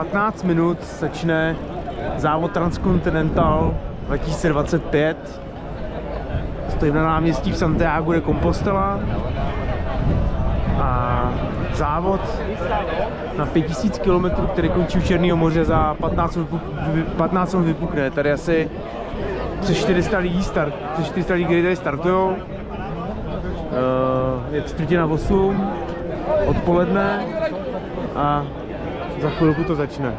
15 minut začne závod Transcontinental 2025. Stojím na náměstí v Santiago de Compostela a závod na 5000 km, který končí u Černého moře, za 15 minut vypukne. Tady asi přes 400 lidí, kteří tady startujou. Je 7:45 odpoledne a za chvilku to začne.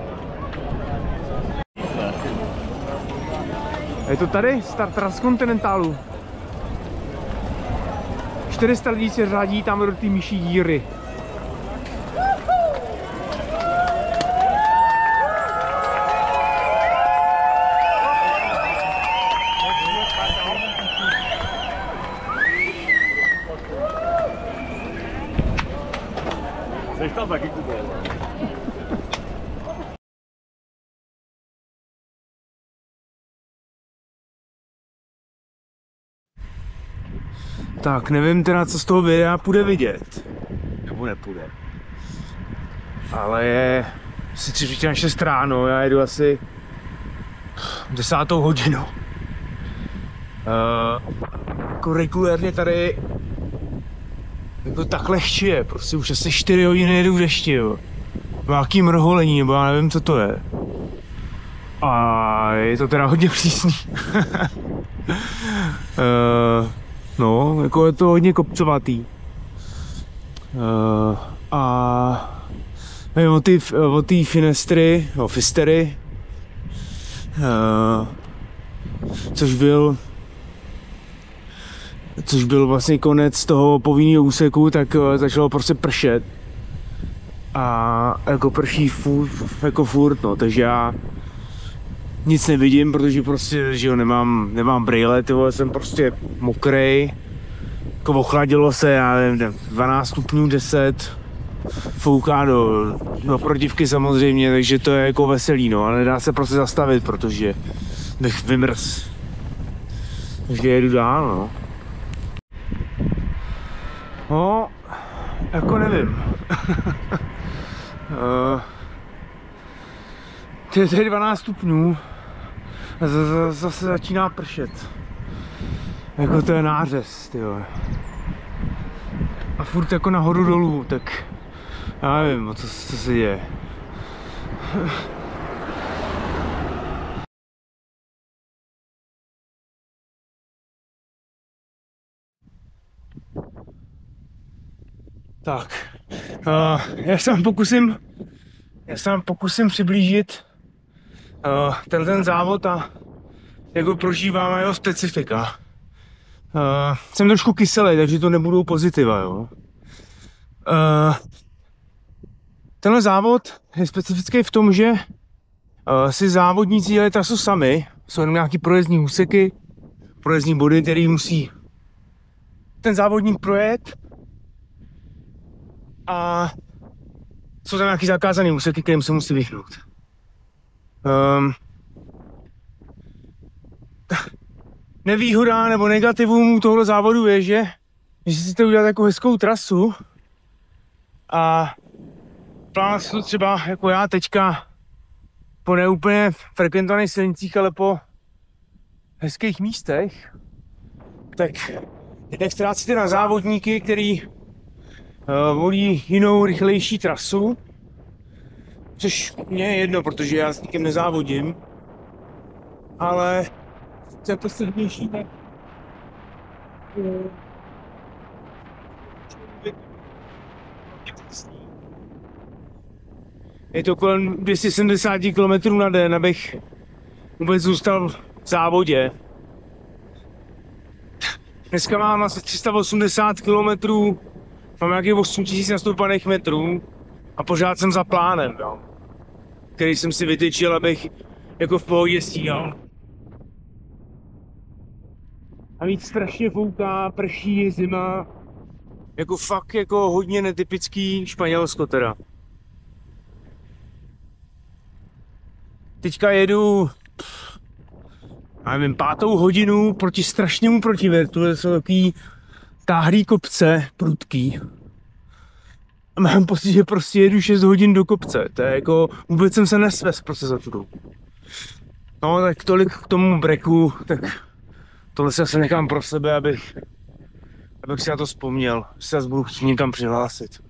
Je to tady, start Transcontinentalu. 400 lidí se řádí tam do té myší díry. Jsi tam taky kupil. Tak, nevím teda, co z toho videa půjde vidět. Nebo nepůjde. Ale je asi 3:46 ráno, já jedu asi 10. hodinu. Jako regulérně tady jako tak lehčí, prostě už asi 4 hodiny jedu v dešti, jo. Nějaký mrholení, nebo já nevím, co to je. A je to teda hodně přísný. No, jako je to hodně kopcovatý. A nevím, o té finestry, o fistery, což byl vlastně konec toho povinného úseku, tak začalo prostě pršet. A jako prší furt, no, takže já nic nevidím, protože prostě, že jo, nemám brýle, ty vole, jsem prostě mokrej. Jako ochladilo se, já nevím, 12 stupňů, 10. Fouká do protivky samozřejmě, takže to je jako veselý, no, ale nedá se prostě zastavit, protože bych vymrz. Takže jedu dál, no. No, jako nevím. To je 12 stupňů. Zase začíná pršet. Jako to je nářez, tyjo. A furt jako nahoru dolů, tak já nevím, co se děje. Tak, já se vám pokusím přiblížit ten závod a jak ho prožíváme, jeho specifika. Jsem trošku kyselý, takže to nebudou pozitiva, jo. Tenhle závod je specifický v tom, že si závodníci dělají trasu sami. Jsou jenom nějaký projezdní úseky, projezdní body, který musí ten závodník projet. A jsou tam nějaký zakázaný úseky, kterým se musí vyhnout. Nevýhoda nebo negativum tohle závodu je, že si chcete udělat jako hezkou trasu a plánovat si to třeba jako já teďka po neúplně frekventovaných silnicích, ale po hezkých místech, tak jednak ztrácíte na závodníky, který volí jinou, rychlejší trasu, což mě je jedno, protože já s nikým nezávodím, ale co je poslednější, tak je to kolem 270 km na den, abych vůbec zůstal v závodě. Dneska mám asi 380 km, mám nějakých 8000 nastoupaných metrů a pořád jsem za plánem, jo, který jsem si vytyčil, abych jako v pohodě stíhal. A víc strašně fouká, prší, je zima, jako fakt jako hodně netypický Španělsko teda. Teďka jedu, já nevím, 5. hodinu proti strašnému protivětru, to jsou takový táhlý kopce, prudký. A mám pocit, že prostě jedu 6 hodin do kopce. To je jako, vůbec jsem se nesvez prostě za tu dobu. No tak tolik k tomu breku, tak tohle si asi nechám pro sebe, abych si na to vzpomněl. Že se zase budu chtít někam přihlásit.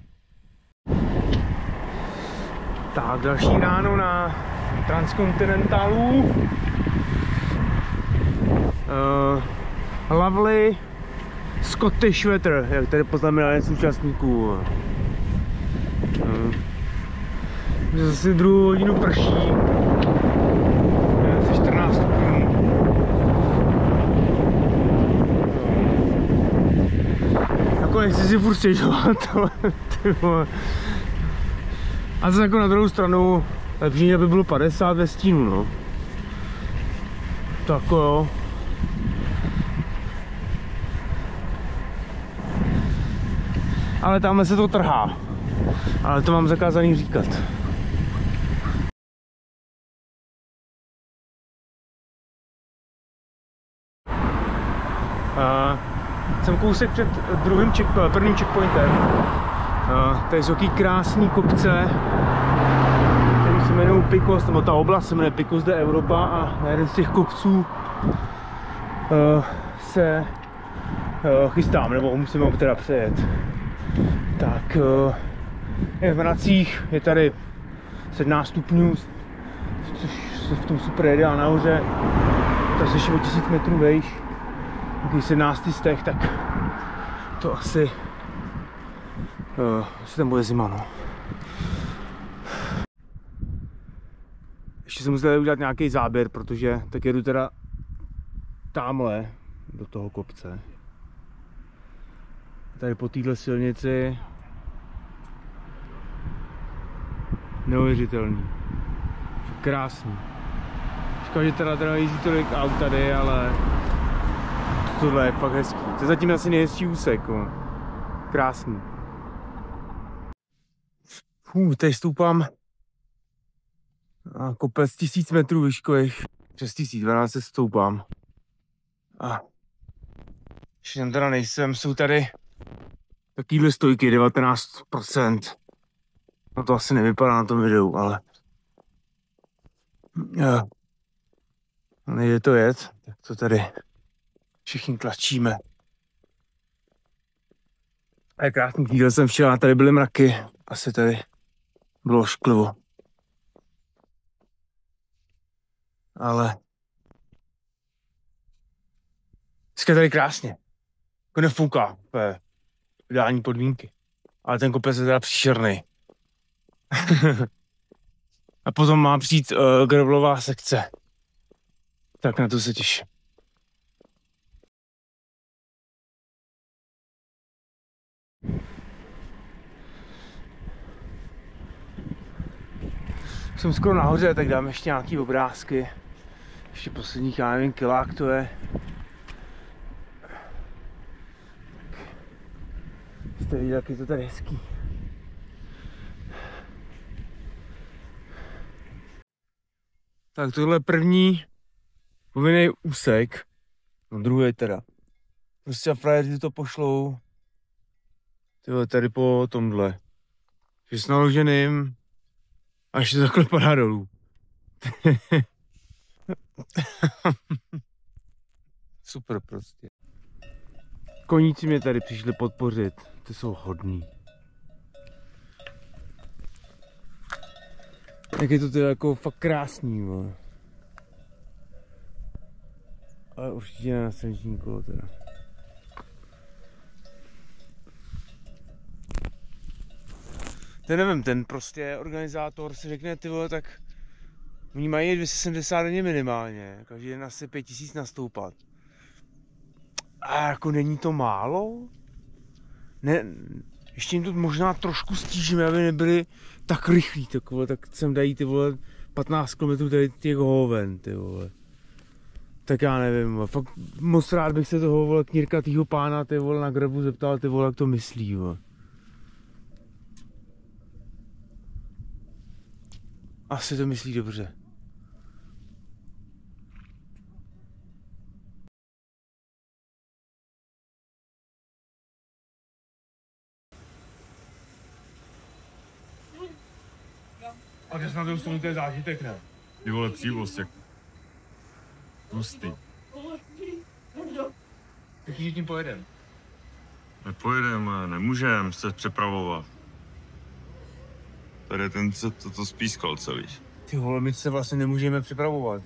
Tak, další ráno na Transcontinentalu. Lovely Scottish weather, jak tady poznamenali z účastníků. Zase druhou hodinu prší. Asi 14 stupňů. Jako nechci si furt stěžovat, ale ty vole. A zase jako na druhou stranu, lepší, aby bylo 50 ve stínu, no. Tak jo. Ale tamhle se to trhá. Ale to mám zakázaný říkat. Jsem kousek před prvním checkpointem. Tady jsou takový krásný kopce, který se jmenují Picos, nebo ta oblast se jmenuje Picos de Europa, a na jeden z těch kopců se chystám, nebo musím ho teda přejet. Tak je v Mracích, je tady 17 stupňů, což se v tom super jede, a nahoře to je ještě o 1000 metrů vejš, takový 17 stech, tak to asi tam bude zima, no. Ještě jsem musel udělat nějaký záběr, protože tak jedu teda tamhle do toho kopce. Tady po téhle silnici. Neuvěřitelný. Krásný. Škoda, že teda jezdí tolik aut tady, ale tohle je fakt hezký. To je zatím asi nejhezčí úsek. Krásný. Teď stoupám na kopec 1000 metrů výškových. Přes 1012 se stoupám. A ještě tam teda nejsem, jsou tady takovýhle stojky, 19%. No to asi nevypadá na tom videu, ale nejde to jet, tak to tady všichni tlačíme. A je krásný, viděl jsem včera, tady byly mraky, asi tady bylo šklivo. Ale dneska je tady krásně, jako nefouká, ideální podmínky, ale ten kopec je teda příšerný. A potom má přijít gravelová sekce, tak na to se těším. Jsem skoro nahoře, tak dám ještě nějaký obrázky. Ještě posledních, já nevím, kilák to je. Jste viděli, jak je to tady hezký. Tak tohle je první povinný úsek, no druhý teda. Prostě frajeři to pošlou tyhle tady po tomhle. Že s naloženým a ještě takhle padá dolů. Super prostě. Koníci mě tady přišli podpořit, ty jsou hodný. Jak je to teda jako fakt krásný, vole. Ale určitě ne na silniční kolo teda. To nevím, ten prostě organizátor si řekne, ty vole, tak oni mají 270 denně minimálně, každý den asi 5000 nastoupat. A jako není to málo? Ne, ještě jim to možná trošku stížíme, aby nebyli tak rychlí, tak sem dají ty vole 15 km tady těch hoven, ty vole. Tak já nevím, fakt moc rád bych se toho vole knírkatýho pána, ty vole, na gravu zeptal, ty vole, jak to myslí, vole. Asi to myslí dobře. A když na druhou stranu to je zážitek, ne? Ty vole, přívoz, jak hustý. Jaký tím pojedem? Nepojedeme, nemůžeme se přepravovat. Tady je ten, co to spískal celý. Ty vole, my se vlastně nemůžeme připravovat.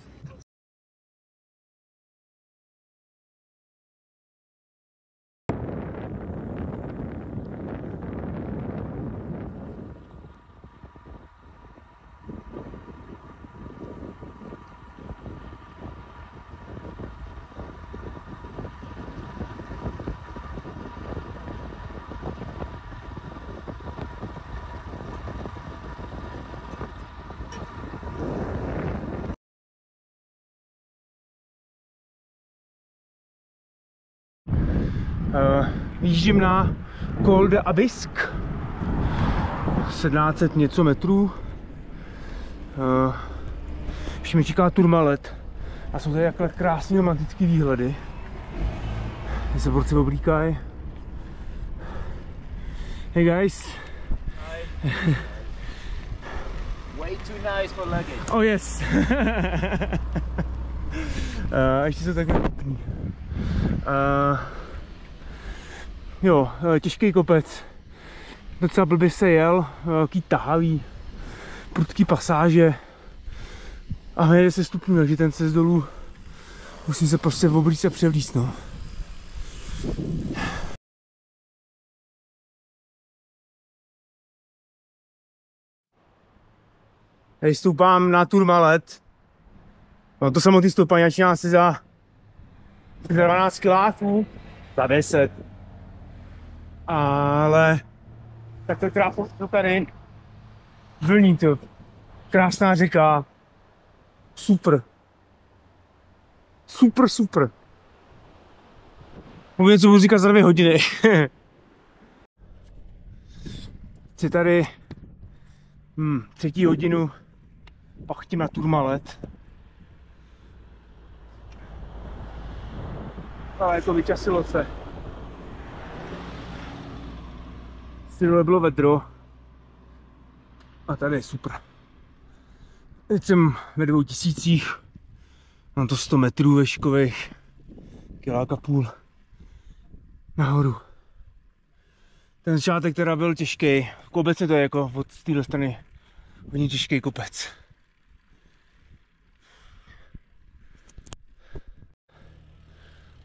Jíždím na Col d'Abisk, 1700 něco metrů. Ještě mi čeká Tourmalet a jsou tady takhle krásný romantický výhledy. Tady se borci oblíkají. Hey guys. Hi. Way too nice for luggage. Oh yes. Ještě jsou takhle pěkný. Jo, těžký kopec. Docela blbě se jel, velký tahavý, prudký pasáže. A hned 10 stupňů, takže ten cest dolů musím se prostě v oblíce převlíct, no. Tady stoupám na Tourmalet. No to samotný stoupání začíná asi za 12 kiláků, za 10. Ale tak to krásně to tady vlní to. Krásná řeka. Super. Super, super. Můžu něco budu říkat za 2 hodiny. Chci tady 3. hodinu pachtím na Tourmalet. Ale jako vyčasilo se. Dole bylo vedro a tady je super. Teď jsem ve 2000, mám to 100 metrů veškových, kiláka půl nahoru. Ten začátek teda byl těžký, obecně to je jako od téhle strany hodně těžký kopec.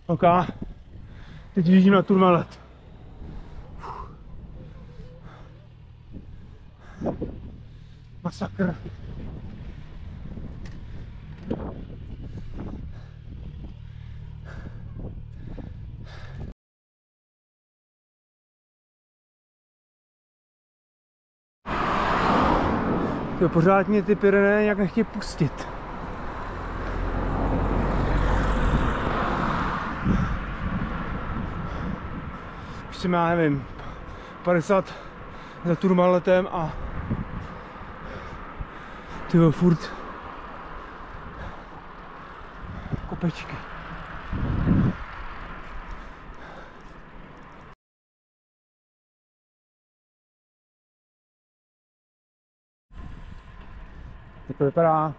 Ok, teď vidím na Tourmalet. Masakr. To pořád mě ty Pyreneje nějak nechtějí pustit. Ještě já nevím, 50 za Tourmaletem a tyhle furt kopečky. To vypadá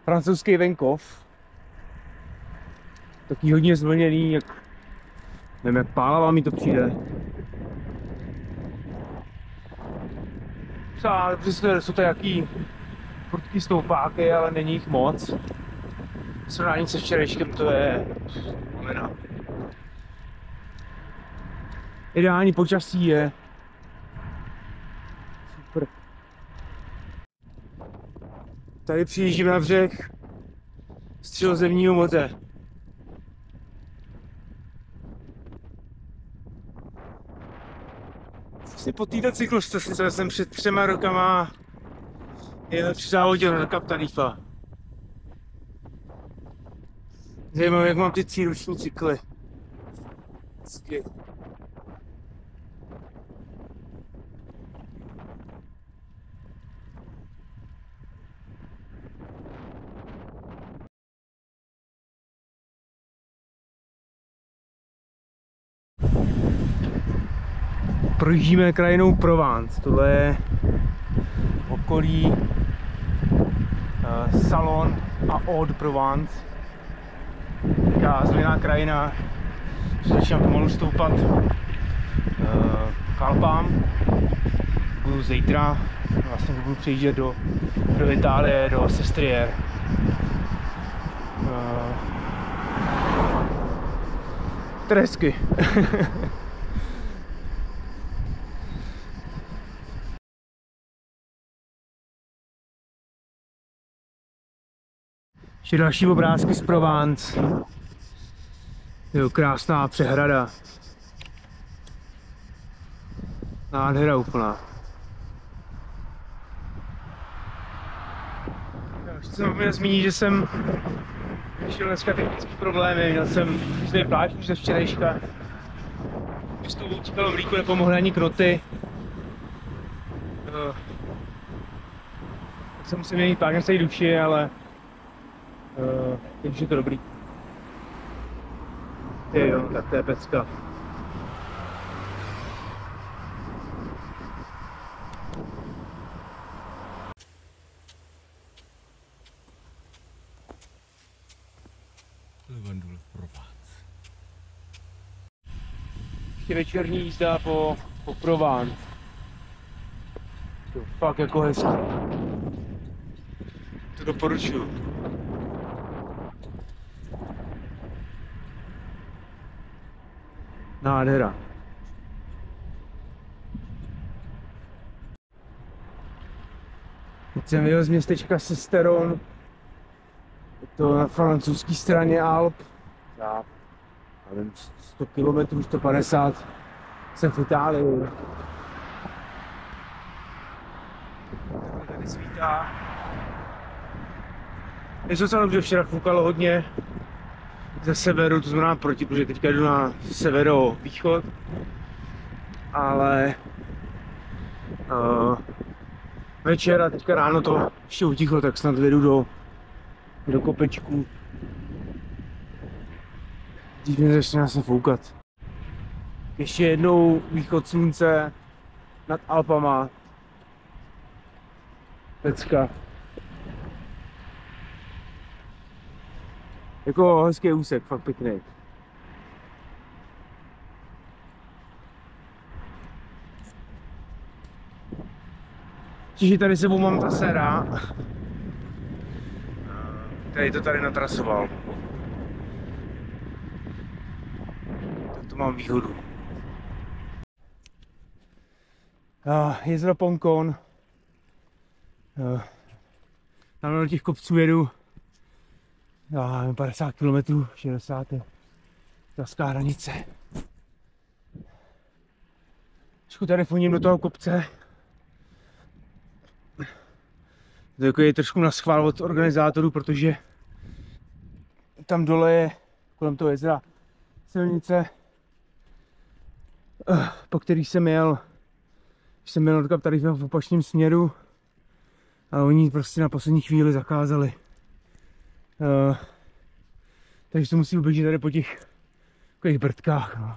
francouzský venkov. Taky hodně zvlněný, jak nevím, jak pálava mi to přijde. Přesně jsou to jaký prudký stoupáky, ale není jich moc. V srovnání se včerejškem to je momena. Ideální počasí je super. Tady přijíždím na břeh Středozemního moře. Vlastně po této cyklostezce jsem před 3 rokama jel při závodě na Cap Tarifa. Zajímavé, jak mám ty círoční cykly. Vždycky. Projíždíme krajinou Provence. Tohle je okolí Salon a Eau de Provence. Taká zelená krajina, začínám pomalu stoupat k Alpám. Budu zítra, vlastně budu přijíždět do Itálie, do Sestriere. Tresky. Ještě další obrázky z Provence. Jo, krásná přehrada. Nádhera úplná. Ještě jsem měl zmínit, že jsem řešil dneska technické problémy. Měl jsem zde pláž už ze včerejška. Že s tou utíkalo vlíku nepomohly ani knoty. Tak jsem musel měnit pár se duši, ale teď už je to dobrý. Ty jo, tak to je pecka. Levandule Provence. Ještě večerní jízda po Provence. To fakt jako hezký. To doporučuju. Nádhera. Teď jsem vyjel z městečka Sesteron. Je to na francouzské straně Alp. Já nevím, 100 km, 150. Jsem v Itálii. Takhle tady svítá. Je to docela dobře, včera foukalo hodně ze severu, to znamená proti, protože teďka jdu na severovýchod, ale večer a teďka ráno to ještě utichlo, tak snad vyjdu do kopečku. Dřív mě začne se foukat. Ještě jednou východ slunce nad Alpama. Pecka. Jako hezký úsek, fakt pěkný. Čiže tady sebou mám ta Sera, který to tady natrasoval. Tak to mám výhodu. Jezero Poncon. Tam do těch kopců jedu. 50 km, 60. Italská hranice. Trošku tady foním do toho kopce. To je trošku na schvál od organizátorů, protože tam dole je kolem toho jezera silnice, po který jsem jel, když jsem jel tady v opačném směru, a oni prostě na poslední chvíli zakázali. Takže to musí uběžet tady po těch takových brdkách. No.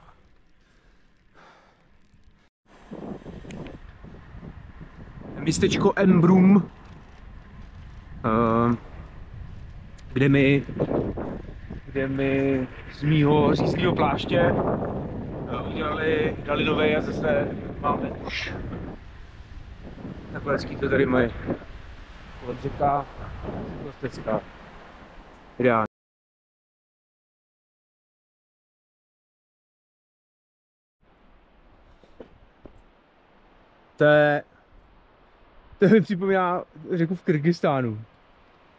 Městečko Embrun, kde mi z mýho řízlýho pláště dali nové a zase máme už takhle hezký to tady mají. Od řeka, Kostecká. Ideální. To mi připomíná řeku v Kyrgyzstánu.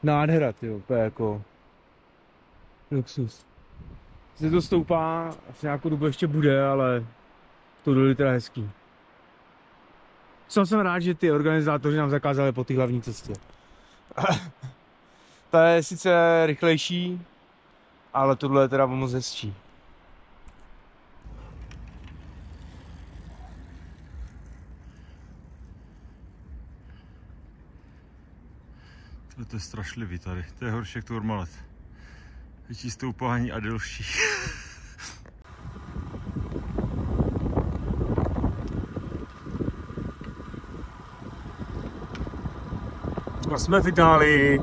Nádhera, tyjo, to je jako luxus. Se to stoupá, asi nějakou dobu ještě bude, ale to dole je teda hezký. Jsem rád, že ty organizátoři nám zakázali po té hlavní cestě. Ta je sice rychlejší, ale tohle je teda moc hezčí. To je strašlivý tady, to je horší jak Tourmalet. Větší stoupání a delší. Jsme v Itálii.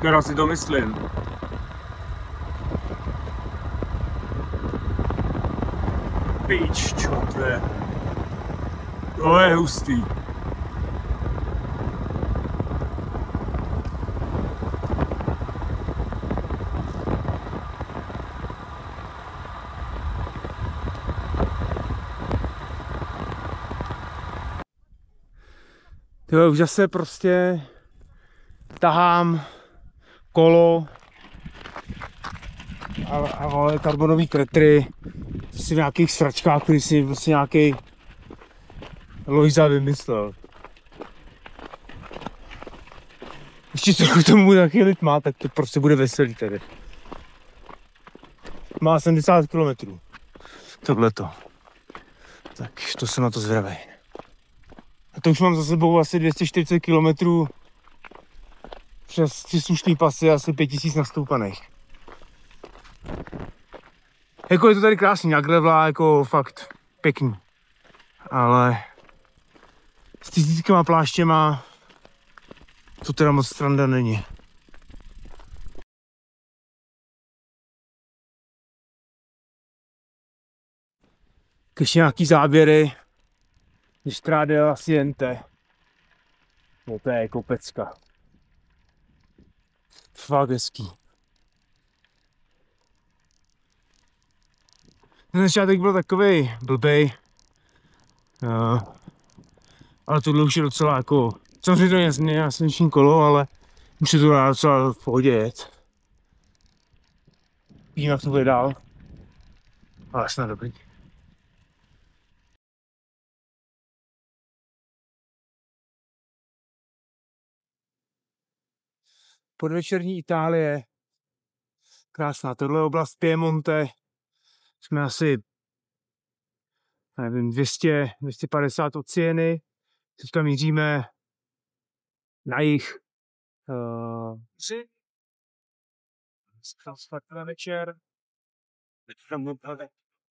Teda si to myslím. Píč, čo to je? To je hustý. To už zase prostě tahám kolo a vole karbonový kretry si v nějakých sračkách, který si prostě nějaký Lojza vymyslel. Ještě trochu tomu taky lid má, tak to prostě bude veselý tady. Má 70 km. Tohleto. Tak to jsem na to zvědavej. A to už mám za sebou asi 240 km přes příslušný pasy, asi 5000 nastoupaných. Jako je to tady krásný, jak levlá, jako fakt pěkný. Ale s tisíckýma pláštěma to teda moc sranda není. Ještě nějaký záběry, když trádela Siente. No to je kopecka. Fakt hezký. Ten začátek byl takovej blbej. Ale tohle už je docela jako... Samozřejmě to je nejsilnější kolo, ale už se to dá docela v pohodě jet. Vím, jak to bude dál. Ale snad dobrý. Podvečerní Itálie. Krásná. Tohle je oblast Piemonte. Jsme asi, nevím, 250 od Sieny. Teďka míříme na jih. Na večer.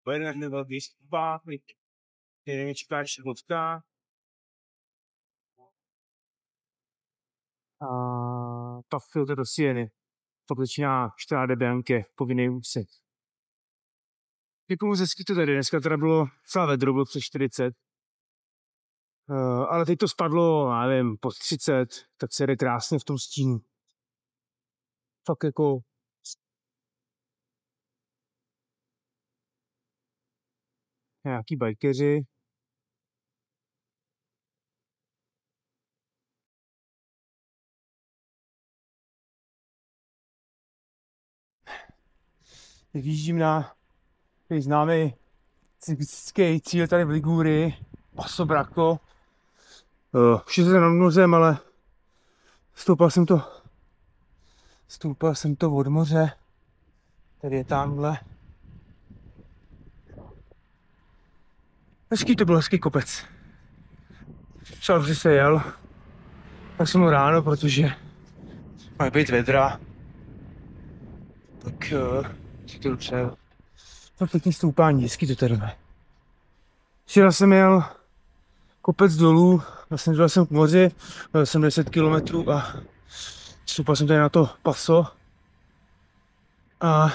Pojedeme velký spát. Jedeme čekáš vodka. A pak filtr do Sieny. Pak začíná Strade Bianche, povinný úsek. Děkuju moc hezky to tady. Dneska teda bylo celá vedro, bylo přes 40. Ale teď to spadlo, nevím, pod 30, tak se jde krásně v tom stínu. Fakt jako... Nějaký bajkeři. Vyjíždím na známý cyklistický cíl tady v Ligurii, Passo Bracco. Už jsem nad mořem, ale stoupal jsem to od moře. Tady je tamhle. Hezký to byl, hezký kopec. Třeba že se jel, tak jsem ráno, protože mají být vedra. Tak si to dopřejel. To pěkný stoupání, hezký to tady. Včera jsem jel kopec dolů, vlastně dojel jsem k moři, byl jsem 10 km a stoupal jsem tady na to paso. A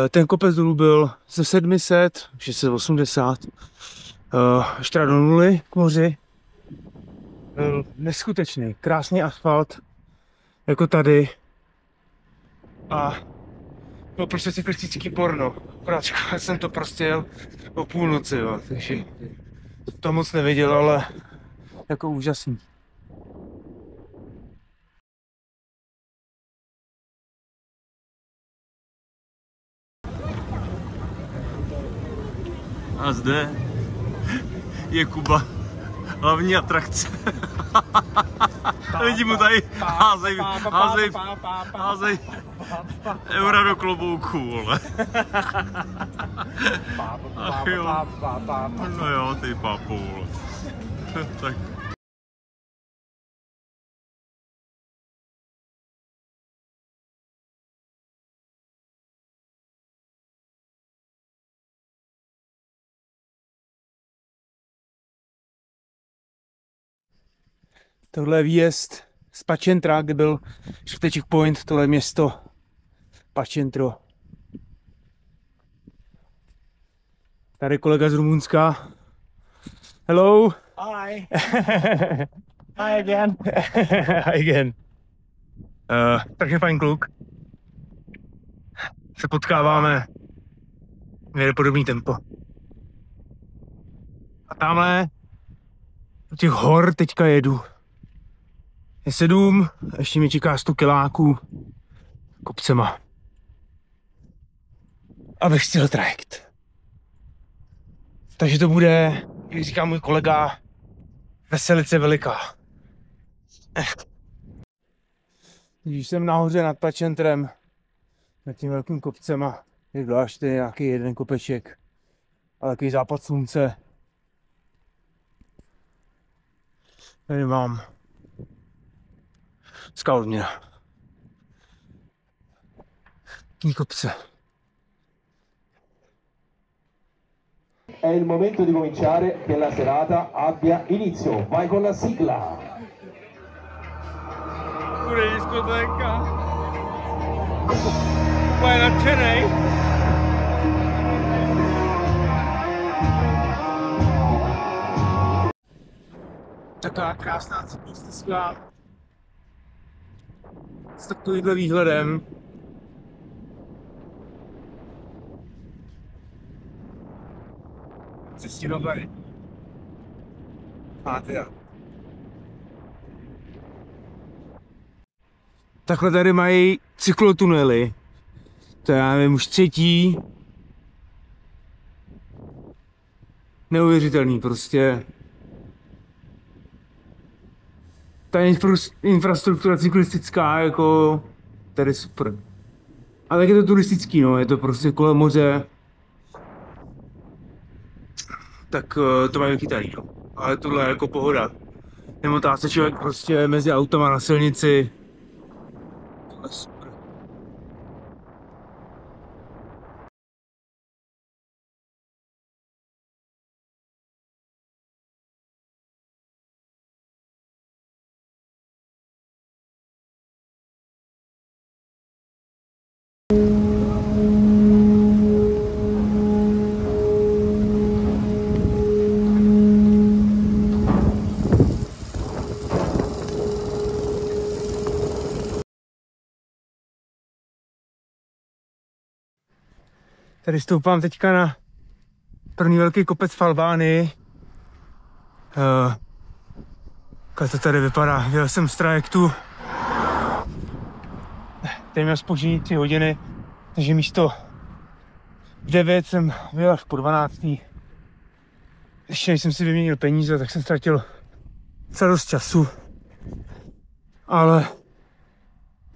ten kopec dolů byl ze 700, 680, až teda do nuly k moři. Byl neskutečný, krásný asfalt, jako tady. A byl prostě cyklistický porno. Akorát jsem to prostě jel o půlnoci, jo, takže to moc neviděl, ale jako úžasný. A zde je Kuba, hlavní atrakce. Lidi mu tady házej eura do klobouku, vole. Ach jo. No jo, ty papo, vole. Tak. Tohle je výjezd z Pacentra, kde byl čtvrtý checkpoint, tohle město Pacentro. Tady kolega z Rumunska. Hello. Hi. Hi again. Hi again. Takže fajn kluk. Se potkáváme. Měli podobný tempo. A tamhle do těch hor teďka jedu. Je 7, ještě mi čeká 100 kiláků kopcema. Abych stihl trajekt. Takže to bude, jak říká můj kolega, veselice veliká. Když jsem nahoře nad Pacentrem, nad tím velkým kopcem a je zvláště nějaký jeden kopeček a takový západ slunce. Tady mám Skalměna. Tý kopce. È il momento di cominciare, che la serata abbia inizio. Vai con la sigla. Bude diskotéka. Úplně nadšenej. Taková krásná cyklistická. S takovýmhle výhledem. Cestinové. Máte já. Takhle tady mají cyklotunely. To já nevím, už třetí. Neuvěřitelný prostě. Ta infrastruktura cyklistická jako tady super. A tak je to turistický, no, je to prostě kolem moře. Tak to mají chytaný, no. Ale tohle je jako pohoda. Nemotá se člověk prostě mezi autama na silnici. Tohle je super. Tady stoupám teďka na první velký kopec v Albánii. Jak to tady vypadá? Vyjel jsem z trajektu. Tady měl zpoždění 3 hodiny, takže místo v 9 jsem vyjel až po 12. Ještě než jsem si vyměnil peníze, tak jsem ztratil docela dost času. Ale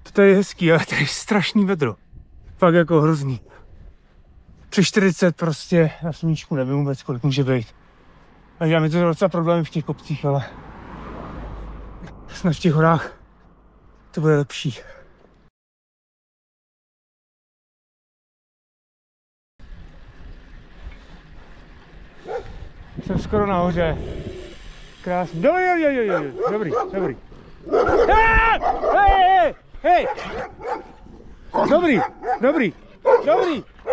to tady je hezký, ale tady je strašný vedro. Fakt jako hrozný. Přes 40 prostě na sluníčku nevím vůbec, kolik může být. Takže já mi to docela problémy v těch kopcích, ale snad v těch horách to bude lepší. Jsem skoro nahoře. Krásný. Dobrý. Hej!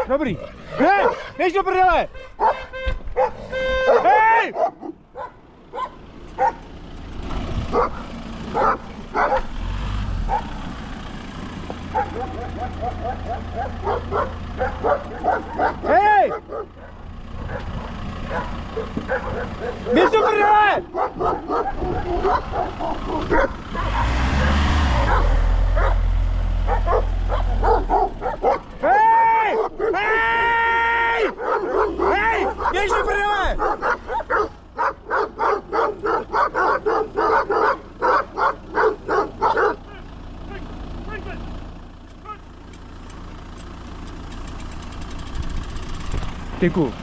Dobrý. Ne, běž do prdele! Hej! Hej! Běž do prdele! Hej! Hej! Hej! Běž do prdele! Děkuju.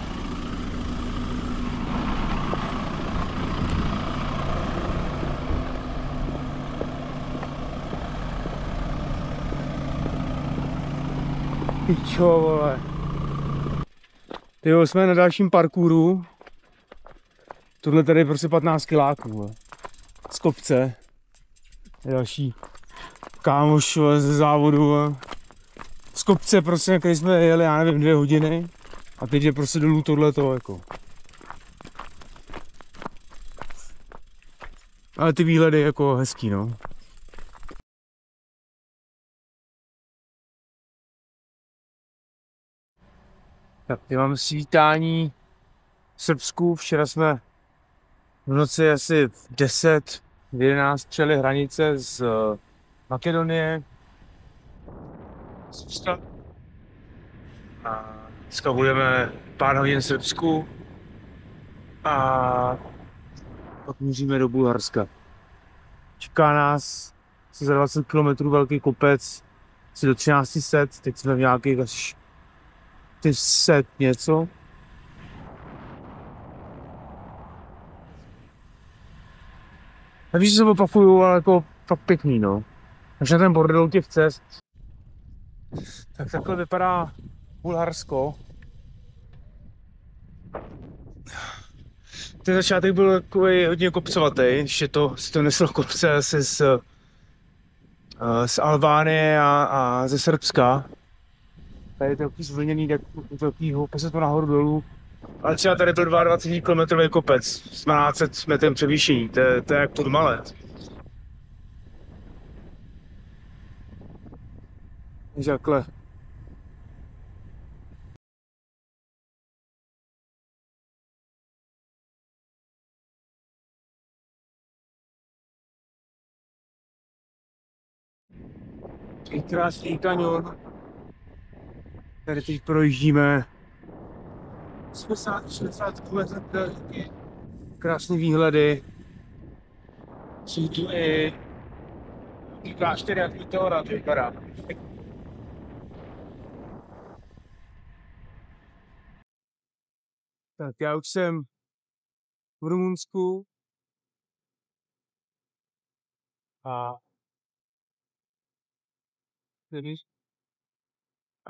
Pičo, vole. Tyjo, jsme na dalším parkouru. Tohle tady je prostě 15 kiláků, vole. Z kopce. Další kámoš ze závodu. Z kopce prostě, když jsme jeli, já nevím, 2 hodiny. A teď je prostě dolů tohleto, jako. Ale ty výhledy jako hezký, no. Tak, já mám svítání v Srbsku. Včera jsme v noci asi v 10, 11 přijeli hranice z Makedonie. Srbska. A dneska budeme pár hodin v Srbsku. A pak míříme do Bulharska. Čeká nás asi za 20 km velký kopec, asi do 1300, teď jsme v nějakých až 400 něco. Nevíš, že se opakuju, ale jako fakt pěkný, no. Až na ten bordel těch cest. Tak takhle vypadá Bulharsko. Ten začátek byl takový hodně kopcovatý, když si to neslo kopce asi z Albánie a ze Srbska. Tady je to takový zvlněný, takový houpe se to nahoru dolů. Ale třeba tady byl 22 km kopec s 1200 metrem převýšení, to je jak pod malé. Takže takhle. Krásný kanion. Tady teď projíždíme 60 km. Krásné výhledy. Jsou tu i kláštery, jak Meteora to vypadá. Tak já už jsem v Rumunsku a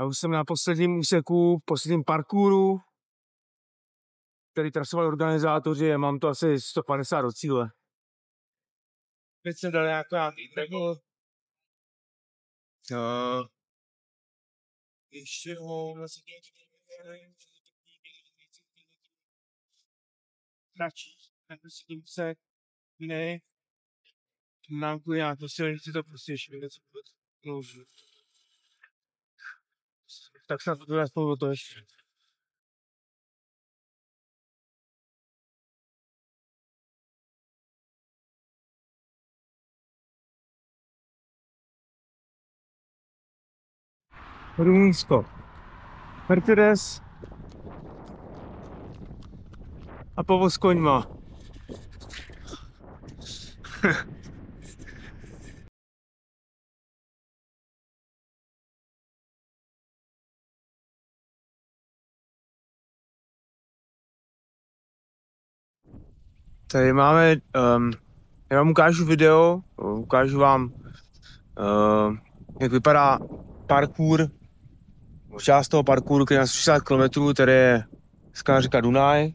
už jsem na posledním úseku, posledním parkouru, který trasovali organizátoři, mám to asi 150 do cíle. Teď jsem dal nějaký treble. Ještě ho vlastně kratší, neprosím se, ne. Mám tu nějakou silnici, to prostě ještě něco můžu. Tak snad to aspoň to ještě. Rumunsko. Mercedes a povoz koňma. Tady máme, já vám ukážu video, ukážu vám, jak vypadá parkour, část toho parkouru, který je na 60 km, tady je skalná řeka Dunaj.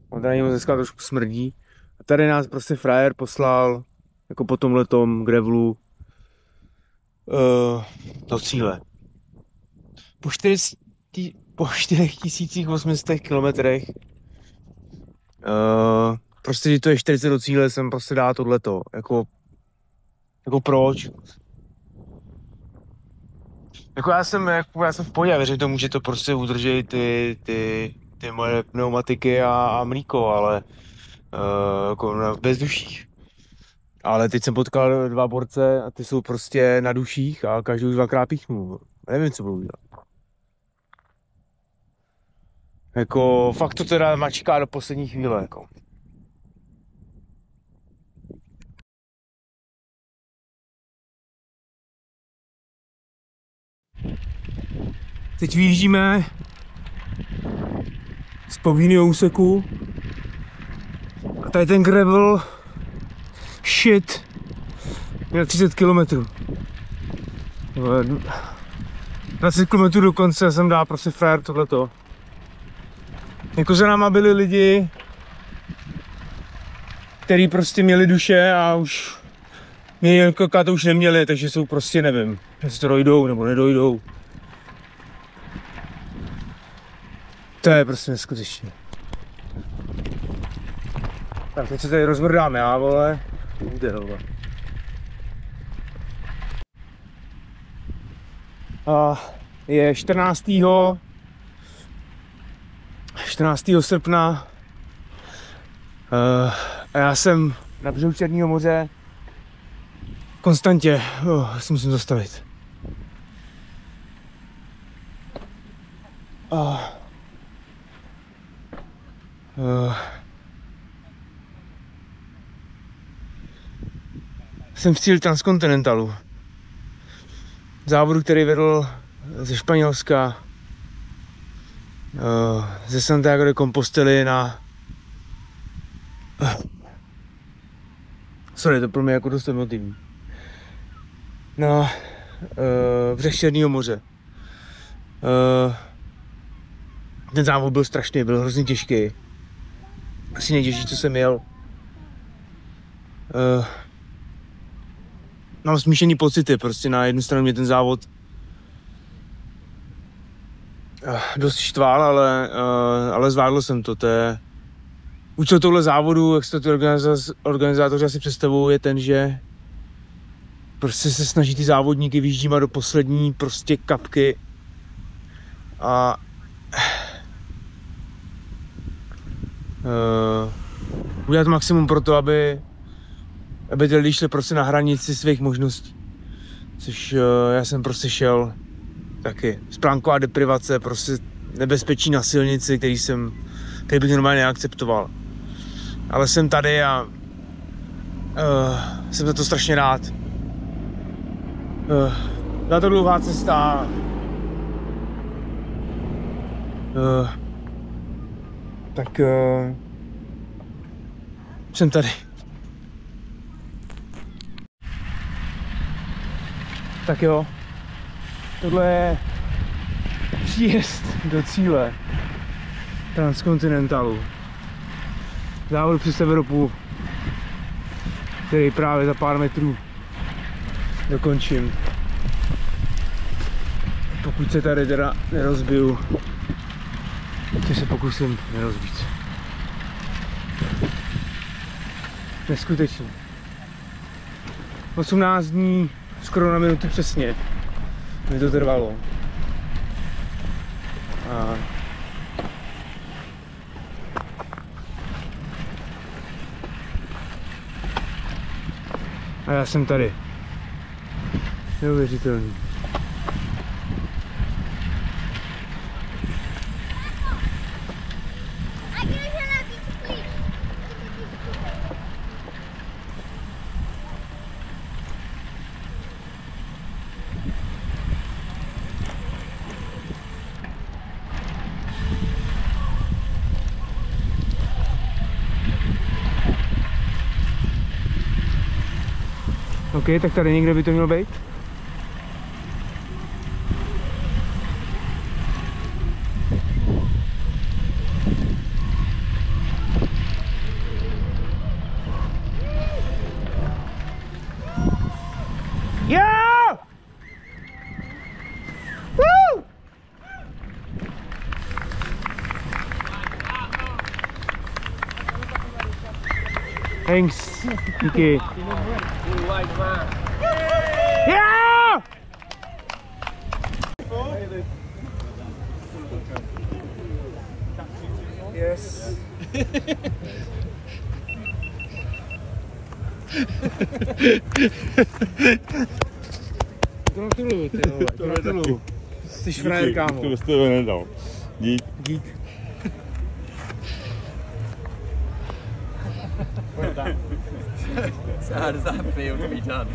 On tady moc dneska trošku smrdí. A tady nás prostě frajer poslal, jako po tomhletom gravelu, do cíle. Po 4800 kilometrech, prostě, že to je 40 do cíle, jsem prostě dá tohleto, jako proč? Jako já jsem v pohodě, věřím tomu, že to prostě udrží ty moje pneumatiky a mlíko, ale jako v bezduších. Ale teď jsem potkal 2 borce a ty jsou prostě na duších a každý už 2krát píchnu. Nevím, co budu dělat. Jako fakt to teda mačká do poslední chvíle, jako. Teď vyjíždíme z povinného úseku a tady ten gravel shit měl 30 km. 20 km do konce jsem dal prostě frajer tohleto. Jako za náma byli lidi, kteří prostě měli duše a už Mě to už neměli, takže jsou prostě, nevím, jestli to dojdou nebo nedojdou. To je prostě neskutečné. Tak teď se tady rozmrdám já, vole. Kde, vole. Je 14. srpna a já jsem na břehu Černého moře konstantně, si musím zastavit. Jsem v cíli Transcontinentalu. Závodu, který vedl ze Španělska, ze Santiago de Compostely na... Sorry, to pro mě jako dost emotivní. Na břeh Černého moře. Ten závod byl strašný, byl hrozně těžký. Asi nejtěžší, co jsem jel. Mám smíšený pocity, prostě na jednu stranu mě ten závod dost štval, ale zvládl jsem to. Účel tohle závodu, jak se to organizátoři asi představují, je ten, že prostě se snaží ty závodníky vyždímat do poslední prostě kapky a udělat maximum pro to, aby ty lidi šli prostě na hranici svých možností. Což já jsem prostě šel taky. Spánková deprivace, prostě nebezpečí na silnici, který bych normálně neakceptoval. Ale jsem tady a jsem za to strašně rád. Byla to dlouhá cesta. Tak jsem tady. Tak jo, tohle je příjezd do cíle Transcontinentalu. Závod přes Evropu, který právě za pár metrů dokončím. Pokud se tady teda nerozbiju, tak se pokusím nerozbít. Neskutečně. 18 dní, skoro na minutu přesně, mi to trvalo. A já jsem tady. Neuvěřitelný. OK, tak tady někde by to mělo být. Yeah! Woo! Thanks. Díky. Yeah! Yes. Gratuluju, ty vole, gratuluju. Jsi frajer, kámo. To bys tebe nedal. Dík. Dík. So how does that feel to be done?